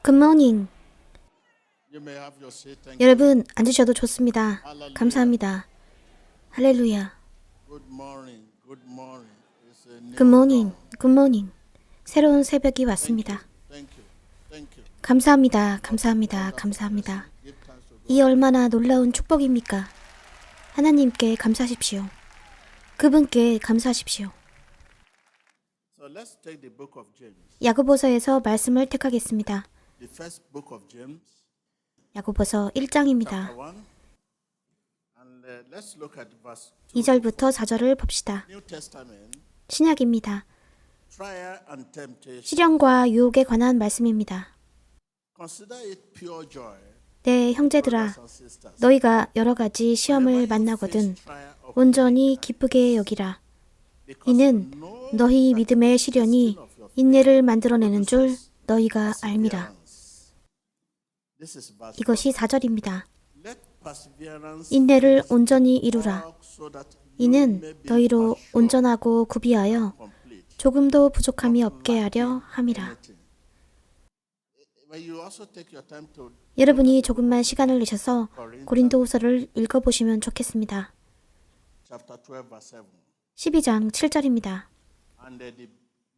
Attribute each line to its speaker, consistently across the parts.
Speaker 1: 굿모닝.
Speaker 2: You may have your seat. Thank you.
Speaker 1: 여러분 앉으셔도 좋습니다. 감사합니다. 할렐루야.
Speaker 2: Good morning. Good morning. It's a new
Speaker 1: 굿모닝.
Speaker 2: dawn.
Speaker 1: 굿모닝. 새로운 새벽이 왔습니다.
Speaker 2: Thank you. Thank you.
Speaker 1: 감사합니다. 감사합니다. 감사합니다.
Speaker 2: Give thanks to God.
Speaker 1: 이 얼마나 놀라운 축복입니까? 하나님께 감사하십시오. 그분께 감사하십시오.
Speaker 2: So let's take the book of James.
Speaker 1: 야고보서에서 말씀을 택하겠습니다.
Speaker 2: The first book of James,
Speaker 1: 야고보서 1장입니다.
Speaker 2: chapter 1. And let's look at verse
Speaker 1: 2절부터 4절을 봅시다.
Speaker 2: New Testament,
Speaker 1: 신약입니다.
Speaker 2: trial and temptation.
Speaker 1: 시련과 유혹에 관한 말씀입니다.
Speaker 2: Consider it pure joy,
Speaker 1: 네, 형제들아,
Speaker 2: brothers and sisters.
Speaker 1: 너희가 여러 가지 시험을 만나거든
Speaker 2: Trial of
Speaker 1: 온전히 기쁘게 여기라.
Speaker 2: because
Speaker 1: 이는
Speaker 2: you know
Speaker 1: 너희 믿음의 시련이 인내를 만들어내는 줄 너희가 알미라.
Speaker 2: this is verse
Speaker 1: 이것이 4절입니다.
Speaker 2: Let perseverance
Speaker 1: 인내를 온전히 이루라.
Speaker 2: work so that you
Speaker 1: 이는
Speaker 2: may be
Speaker 1: 너희로
Speaker 2: assured
Speaker 1: 온전하고 구비하여
Speaker 2: complete.
Speaker 1: 조금도 부족함이 없게 하려 함이라.
Speaker 2: When you also take your time to
Speaker 1: 여러분이 조금만 시간을 내셔서 고린도후서를 읽어보시면 좋겠습니다.
Speaker 2: chapter 12 verse 7
Speaker 1: 12장 7절입니다.
Speaker 2: and the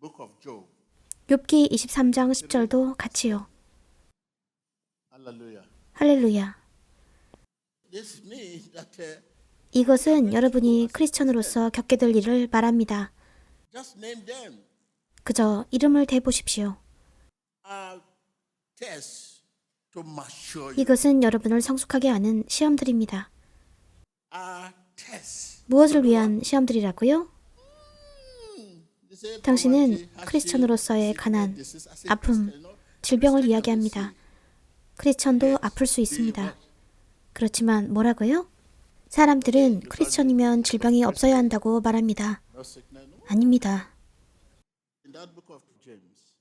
Speaker 2: book of Job.
Speaker 1: 욥기 23장 10절도 같이요.
Speaker 2: Hallelujah.
Speaker 1: 할렐루야.
Speaker 2: This means that
Speaker 1: 이것은 여러분이 크리스천으로서 겪게 될 일을 말합니다.
Speaker 2: just name them
Speaker 1: 그저 이름을 대보십시오.
Speaker 2: are tests to mature you.
Speaker 1: 이것은 여러분을 성숙하게 하는 시험들입니다.
Speaker 2: Are tests.
Speaker 1: 무엇을 위한 시험들이라고요?
Speaker 2: They say
Speaker 1: 당신은
Speaker 2: poverty, hardship,
Speaker 1: 크리스천으로서의
Speaker 2: sickness,
Speaker 1: 가난,
Speaker 2: disease. I say
Speaker 1: 아픔,
Speaker 2: Christian, you know,
Speaker 1: 질병을
Speaker 2: Christian
Speaker 1: 이야기합니다.
Speaker 2: can
Speaker 1: 크리스천도 아플 수 있습니다. 그렇지만 뭐라고요? 사람들은 크리스천이면 질병이 없어야 한다고 말합니다.
Speaker 2: no sickness, no.
Speaker 1: 아닙니다.
Speaker 2: In that book of James.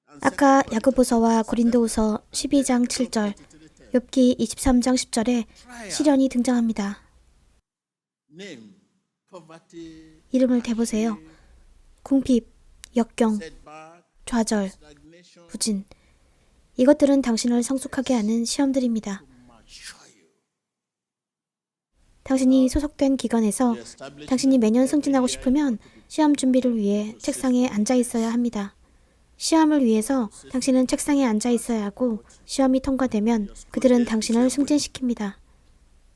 Speaker 2: And
Speaker 1: 아까 야고보서와 고린도후서 12장 7절, 욥기 23장 10절에 시련이 등장합니다.
Speaker 2: name poverty,
Speaker 1: 이름을 대보세요. 궁핍, 역경,
Speaker 2: setback,
Speaker 1: 좌절,
Speaker 2: stagnation,
Speaker 1: 부진. 이것들은 당신을 성숙하게 하는 시험들입니다.
Speaker 2: mature you.
Speaker 1: 당신이 소속된 기관에서
Speaker 2: The establishment
Speaker 1: 당신이 매년 승진하고 싶으면 시험 준비를 위해 책상에 앉아 있어야 합니다. 시험을 위해서 당신은 책상에 앉아 있어야 하고 시험이 통과되면 그들은 당신을 승진시킵니다.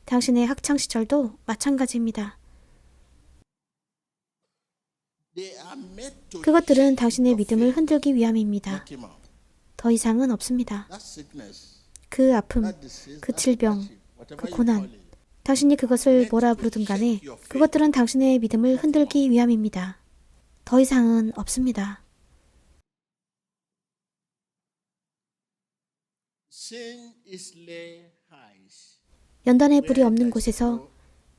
Speaker 1: 당신의 학창 시절도 마찬가지입니다.
Speaker 2: They are made to
Speaker 1: 그것들은 당신의 믿음을 흔들기 위함입니다.
Speaker 2: shake him up.
Speaker 1: 더 이상은 없습니다.
Speaker 2: That sickness,
Speaker 1: 그 아픔,
Speaker 2: that disease,
Speaker 1: 그
Speaker 2: that
Speaker 1: 질병,
Speaker 2: hardship, whatever
Speaker 1: 그
Speaker 2: you
Speaker 1: 고난,
Speaker 2: call it.
Speaker 1: 당신이 그것을 뭐라 부르든 간에 그것들은 당신의 믿음을 흔들기 위함입니다. 더 이상은 없습니다.
Speaker 2: Sin is lay highs.
Speaker 1: 연단의 불이 없는 곳에서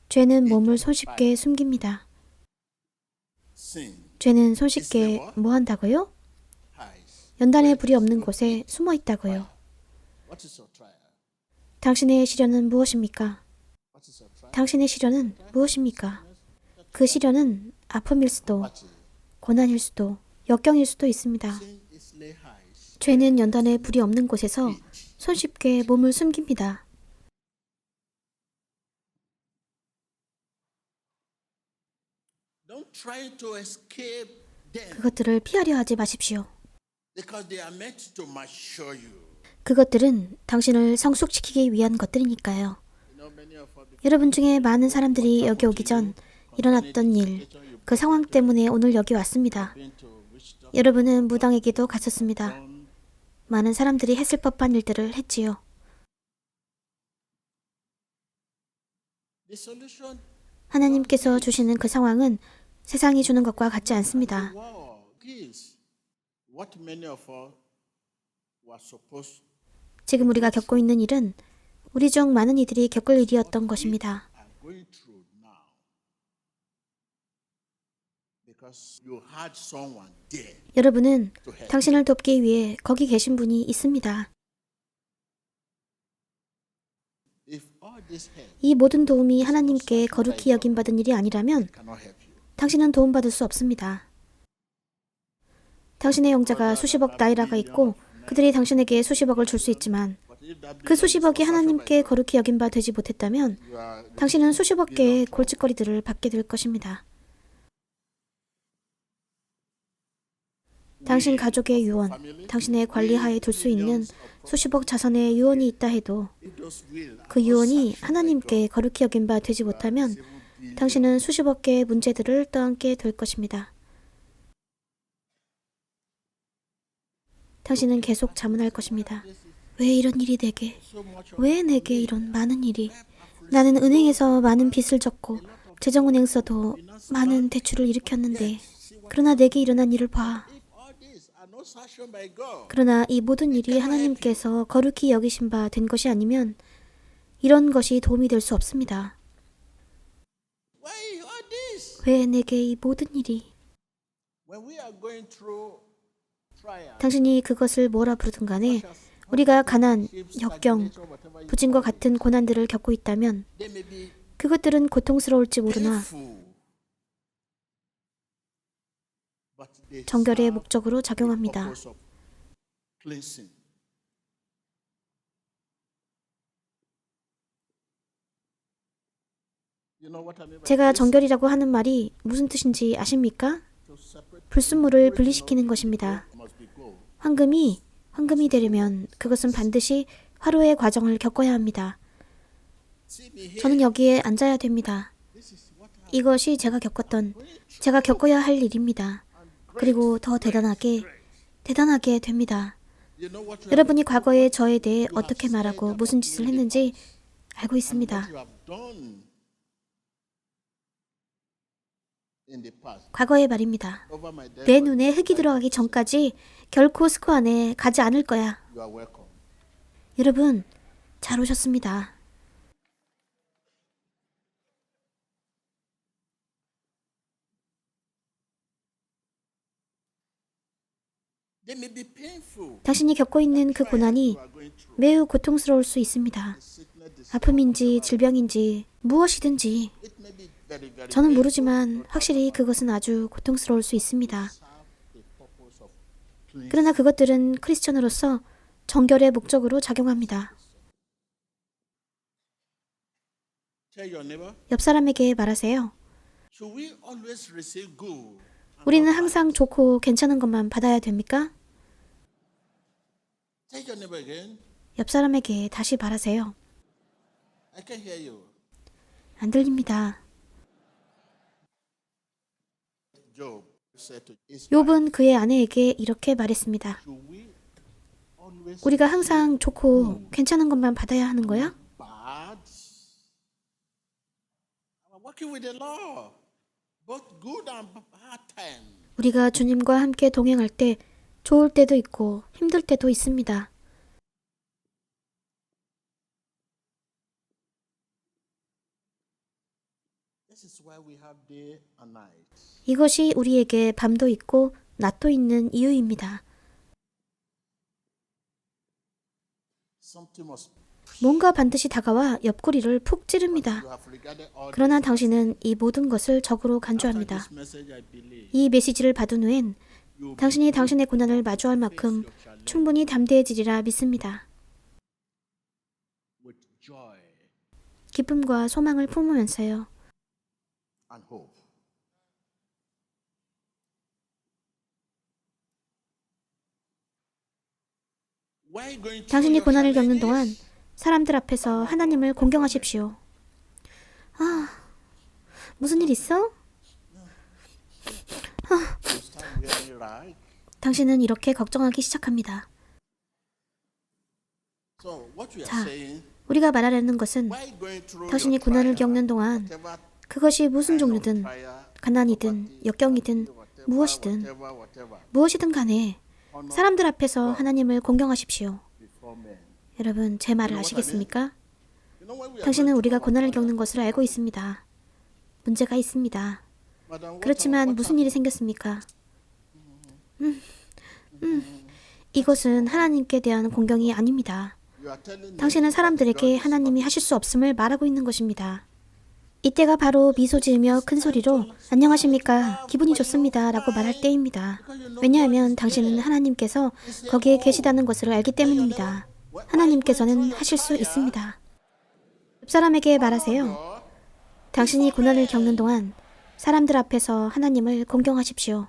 Speaker 1: 죄는 몸을 손쉽게 숨깁니다.
Speaker 2: Sin
Speaker 1: 죄는 손쉽게 뭐 한다고요?
Speaker 2: highs.
Speaker 1: 연단의 불이 없는 곳에 숨어 있다고요.
Speaker 2: What is your trial?
Speaker 1: 당신의 시련은 무엇입니까?
Speaker 2: What is your trial?
Speaker 1: 당신의 시련은 무엇입니까? 그 시련은 아픔일 수도, 고난일 수도, 역경일 수도 있습니다.
Speaker 2: Sin is lay highs.
Speaker 1: 죄는 연단의 불이 없는 곳에서 손쉽게 몸을 숨깁니다.
Speaker 2: Don't try to escape them
Speaker 1: 그것들을 피하려 하지 마십시오.
Speaker 2: because they are meant to mature you.
Speaker 1: 그것들은 당신을 성숙시키기 위한 것들이니까요.
Speaker 2: You know, many of us
Speaker 1: 여러분 중에 많은 사람들이 여기 오기 전 일어났던 일, 그 상황 때문에 오늘 여기 왔습니다.
Speaker 2: been to witch doctor,
Speaker 1: 여러분은 무당에게도 갔었습니다. 많은 사람들이 했을 법한 일들을 했지요.
Speaker 2: the solution.
Speaker 1: 하나님께서 주시는 그 상황은 세상이 주는 것과 같지 않습니다.
Speaker 2: Wow, this what many of us were supposed
Speaker 1: 지금 우리가 겪고 있는 일은 우리 중 많은 이들이 겪을 일이었던 것입니다.
Speaker 2: are going through now. Because you had someone there
Speaker 1: 여러분은
Speaker 2: to help.
Speaker 1: 당신을 돕기 위해 거기 계신 분이 있습니다.
Speaker 2: If all this help
Speaker 1: 이 모든 도움이 하나님께 거룩히 여김받은 일이 아니라면
Speaker 2: cannot help you.
Speaker 1: 당신은 도움받을 수 없습니다. 당신의 형제가 수십억 나이라가 있고 그들이 당신에게 수십억을 줄 수 있지만 그 수십억이 하나님께 거룩히 여긴 바 되지 못했다면 당신은 수십억 개의 골칫거리들을 받게 될 것입니다. 당신 가족의 유언, 당신의 관리하에 둘 수 있는 수십억 자산의 유언이 있다 해도 그 유언이 하나님께 거룩히 여긴 바 되지 못하면 당신은 수십억 개의 문제들을 떠안게 될 것입니다. 당신은 계속 자문할 것입니다. 왜 이런 일이 내게? 왜 내게 이런 많은 일이? 나는 은행에서 많은 빚을 졌고 재정은행서도 많은 대출을 일으켰는데 그러나 내게 일어난 일을 봐. 그러나 이 모든 일이 하나님께서 거룩히 여기신 바 된 것이 아니면 이런 것이 도움이 될 수 없습니다. 왜 내게 이 모든 일이? 당신이 그것을 뭐라 부르든 간에 우리가 가난, 역경, 부진과 같은 고난들을 겪고 있다면 그것들은 고통스러울지 모르나 정결의 목적으로 작용합니다. 제가 정결이라고 하는 말이 무슨 뜻인지 아십니까? 불순물을 분리시키는 것입니다. 황금이 되려면 그것은 반드시 화로의 과정을 겪어야 합니다. 저는 여기에 앉아야 됩니다. 이것이 제가 겪어야 할 일입니다. 그리고 더 대단하게 됩니다. 여러분이 과거에 저에 대해 어떻게 말하고 무슨 짓을 했는지 알고 있습니다. 과거의 말입니다. 내 눈에 흙이 들어가기 전까지 결코 스코 안에 가지 않을 거야. 여러분, 잘 오셨습니다. 당신이 겪고 있는 그 고난이 매우 고통스러울 수 있습니다. 아픔인지 질병인지 무엇이든지 저는 모르지만 확실히 그것은 아주 고통스러울 수 있습니다. 그러나 그것들은 크리스천으로서 정결의 목적으로 작용합니다. 옆 사람에게 말하세요. 우리는 항상 좋고 괜찮은 것만 받아야 됩니까? 옆 사람에게 다시 말하세요. 안 들립니다. 욥은 그의 아내에게 이렇게 말했습니다. 우리가 항상 좋고 괜찮은 것만 받아야 하는 거야? 우리가 주님과 함께 동행할 때 좋을 때도 있고 힘들 때도 있습니다. 이것이 우리에게 밤도 있고 낮도 있는 이유입니다. 뭔가 반드시 다가와 옆구리를 푹 찌릅니다. 그러나 당신은 이 모든 것을 적으로 간주합니다. 이 메시지를 받은 후엔 당신이 당신의 고난을 마주할 만큼 충분히 담대해지리라 믿습니다. 기쁨과 소망을 품으면서요. 당신이 고난을 겪는 동안 사람들 앞에서 하나님을 공경하십시오. 무슨 일 있어? 당신은 이렇게 걱정하기 시작합니다. 자, 우리가 말하려는 것은 당신이 고난을 겪는 동안 그것이 무슨 종류든 가난이든 역경이든 무엇이든 간에 사람들 앞에서 하나님을 공경하십시오. 여러분, 제 말을 아시겠습니까? 당신은 우리가 고난을 겪는 것을 알고 있습니다. 문제가 있습니다. 그렇지만 무슨 일이 생겼습니까? 이것은 하나님께 대한 공경이 아닙니다. 당신은 사람들에게 하나님이 하실 수 없음을 말하고 있는 것입니다. 이때가 바로 미소 지으며 큰 소리로 안녕하십니까, 기분이 좋습니다 라고 말할 때입니다. 왜냐하면 당신은 하나님께서 거기에 계시다는 것을 알기 때문입니다. 하나님께서는 하실 수 있습니다. 옆 사람에게 말하세요. 당신이 고난을 겪는 동안 사람들 앞에서 하나님을 공경하십시오.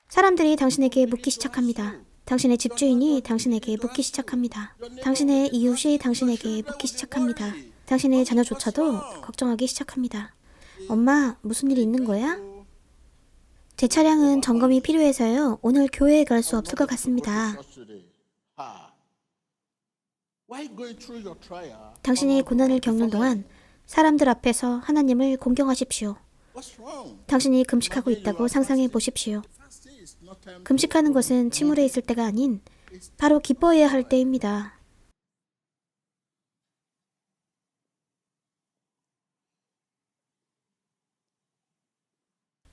Speaker 1: 사람들이 당신에게 묻기 시작합니다. 당신의 집주인이 당신에게 묻기 시작합니다. 당신의 이웃이 당신에게 묻기 시작합니다. 당신의 자녀조차도 걱정하기 시작합니다. 엄마, 무슨 일 있는 거야? 제 차량은 점검이 필요해서요. 오늘 교회에 갈 수 없을 것 같습니다. 당신이 고난을 겪는 동안 사람들 앞에서 하나님을 공경하십시오. 당신이 금식하고 있다고 상상해 보십시오. 금식하는 것은 침울해 있을 때가 아닌 바로 기뻐해야 할 때입니다.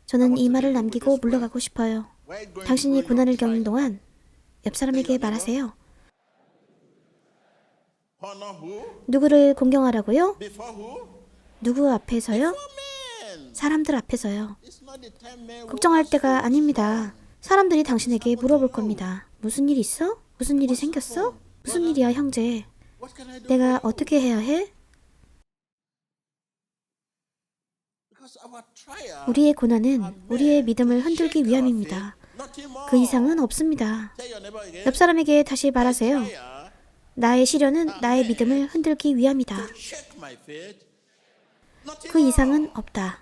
Speaker 1: 저는 이 말을 남기고 물러가고 싶어요. 당신이 고난을 겪는 동안 옆 사람에게 말하세요. 누구를 공경하라고요? 누구 앞에서요? 사람들 앞에서요. 걱정할 때가 아닙니다. 사람들이 당신에게 물어볼 겁니다. 무슨 일 있어? 무슨 일이 생겼어? 무슨 일이야, 형제? 내가 어떻게 해야 해? 우리의 고난은 우리의 믿음을 흔들기 위함입니다. 그 이상은 없습니다. 옆 사람에게 다시 말하세요. 나의 시련은 나의 믿음을 흔들기 위함이다. 그 이상은 없다.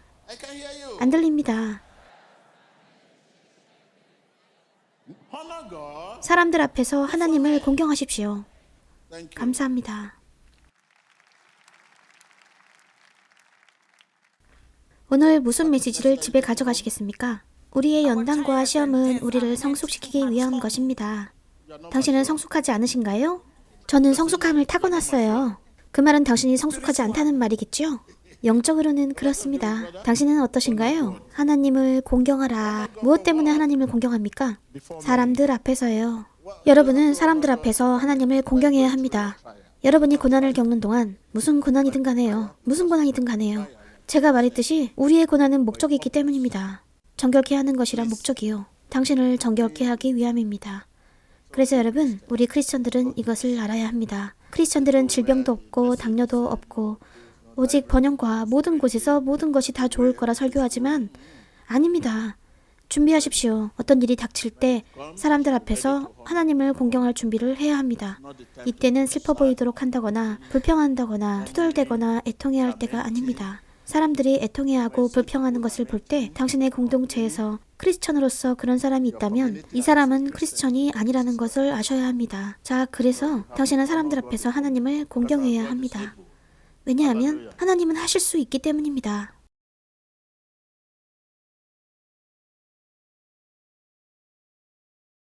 Speaker 1: 안 들립니다. 사람들 앞에서 하나님을 공경하십시오. 감사합니다. 오늘 무슨 메시지를 집에 가져가시겠습니까? 우리의 연단과 시험은 우리를 성숙시키기 위한 것입니다. 당신은 성숙하지 않으신가요? 저는 성숙함을 타고났어요. 그 말은 당신이 성숙하지 않다는 말이겠죠? 영적으로는 그렇습니다. 당신은 어떠신가요? 하나님을 공경하라. 무엇 때문에 하나님을 공경합니까? 사람들 앞에서요. 여러분은 사람들 앞에서 하나님을 공경해야 합니다. 여러분이 고난을 겪는 동안 무슨 고난이든 간에요. 무슨 고난이든 간에요. 제가 말했듯이 우리의 고난은 목적이 있기 때문입니다. 정결케 하는 것이란 목적이요. 당신을 정결케 하기 위함입니다. 그래서 여러분, 우리 크리스천들은 이것을 알아야 합니다. 크리스천들은 질병도 없고 당뇨도 없고 오직 번영과 모든 곳에서 모든 것이 다 좋을 거라 설교하지만 아닙니다. 준비하십시오. 어떤 일이 닥칠 때 사람들 앞에서 하나님을 공경할 준비를 해야 합니다. 이때는 슬퍼 보이도록 한다거나 불평한다거나 투덜대거나 애통해야 할 때가 아닙니다. 사람들이 애통해하고 불평하는 것을 볼 때 당신의 공동체에서 크리스천으로서 그런 사람이 있다면 이 사람은 크리스천이 아니라는 것을 아셔야 합니다. 자, 그래서 당신은 사람들 앞에서 하나님을 공경해야 합니다. 왜냐하면 하나님은 하실 수 있기 때문입니다.